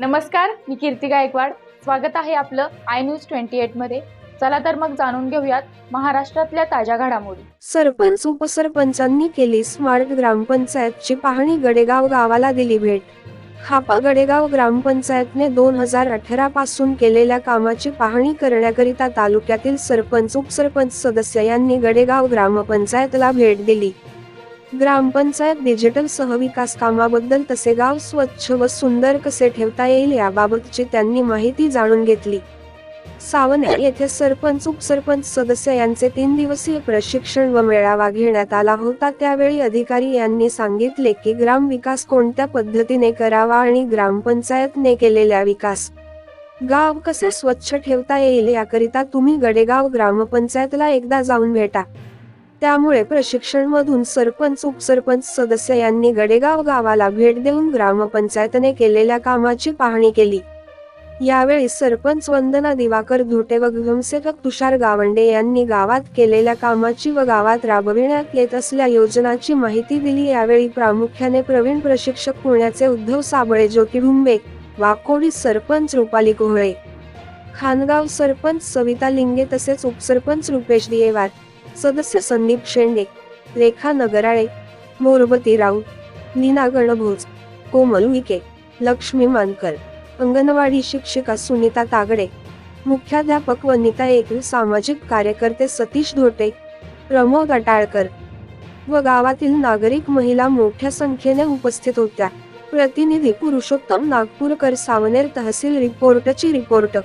नमस्कार, मी कीर्ती गायकवाड. स्वागत आहे आपलं आय न्यूज 28 मध्ये. चला तर मग जाणून घेऊयात महाराष्ट्रातल्या ताज्या घडामोडी. सरपंच उपसरपंचांनी केली स्मार्ट ग्रामपंचायतची पाहणी. गडेगाव गावाला दिली भेट. हापा गडेगाव ग्रामपंचायतने 2018 पासून केलेल्या कामाची पाहणी करण्याकरिता तालुक्यातील सरपंच उपसरपंच सदस्य यांनी गडेगाव ग्रामपंचायतला भेट दिली. ग्रामपंचायत डिजिटल सहविकास कामाबद्दल तसे गाव स्वच्छ व सुंदर कसे ठेवता येईल याबाबतची त्यांनी माहिती जाणून घेतली. सावने येथे सरपंच उपसरपंच सदस्य यांचे 3 दिवसीय प्रशिक्षण व मेळावा घेण्यात आला होता. त्यावेळी अधिकारी यांनी सांगितले की ग्राम विकास कोणत्या पद्धतीने करावा आणि ग्रामपंचायतने केलेल्या विकास गाव कसे स्वच्छ ठेवता येईल याकरिता तुम्ही गडेगाव ग्रामपंचायतला एकदा जाऊन भेटा. त्यामुळे प्रशिक्षण मधून सरपंच उपसरपंच सदस्य यांनी गडेगाव गावाला भेट देऊन ग्रामपंचायतने केलेल्या कामाची पाहणी केली. यावेळी सरपंच वंदना दिवाकर धोटे व ग्रामसेवक तुषार गावंडे यांनी गावात केलेल्या कामाची व गावात राबविण्यात येत असलेल्या योजनांची माहिती दिली. यावेळी प्रामुख्याने प्रवीण प्रशिक्षक पुण्याचे उद्धव साबळे, ज्योती ढुंबे, वाकोडी सरपंच रुपाली कोहळे, खानगाव सरपंच सविता लिंगे तसेच उपसरपंच रुपेश दियेवार, सदस्य संदीप शेंडे, रेखा नगराळे, मोरबती राऊत, लीना गणभोज, कोमल विके, लक्ष्मी मानकर, अंगणवाडी शिक्षिका सुनीता तागडे, मुख्याध्यापक वनिता एकल, सामाजिक कार्यकर्ते सतीश धोटे, प्रमोद अटाळकर व गावातील नागरिक महिला मोठ्या संख्येने उपस्थित होत्या. प्रतिनिधी पुरुषोत्तम नागपूरकर, सावनेर तहसील. रिपोर्ट.